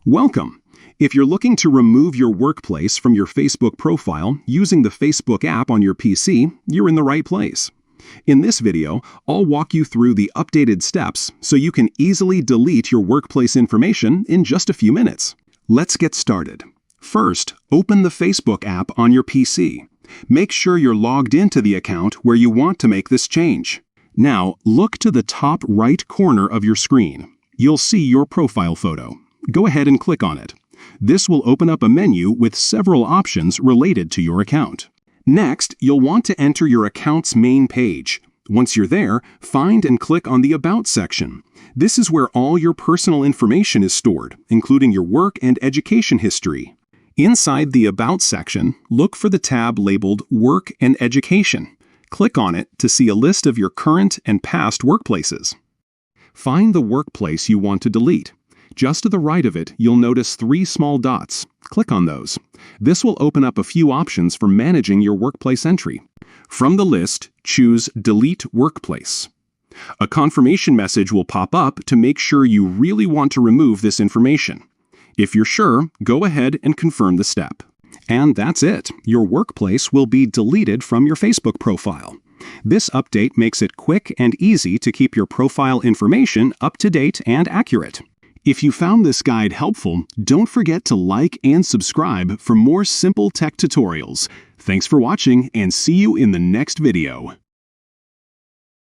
Welcome! If you're looking to remove your workplace from your Facebook profile using the Facebook app on your PC, you're in the right place. In this video, I'll walk you through the updated steps so you can easily delete your workplace information in just a few minutes. Let's get started. First, open the Facebook app on your PC. Make sure you're logged into the account where you want to make this change. Now, look to the top right corner of your screen. You'll see your profile photo. Go ahead and click on it. This will open up a menu with several options related to your account. Next, you'll want to enter your account's main page. Once you're there, find and click on the About section. This is where all your personal information is stored, including your work and education history. Inside the About section, look for the tab labeled Work and Education. Click on it to see a list of your current and past workplaces. Find the workplace you want to delete. Just to the right of it, you'll notice 3 small dots. Click on those. This will open up a few options for managing your workplace entry. From the list, choose Delete Workplace. A confirmation message will pop up to make sure you really want to remove this information. If you're sure, go ahead and confirm the step. And that's it. Your workplace will be deleted from your Facebook profile. This update makes it quick and easy to keep your profile information up to date and accurate. If you found this guide helpful, don't forget to like and subscribe for more simple tech tutorials. Thanks for watching and see you in the next video.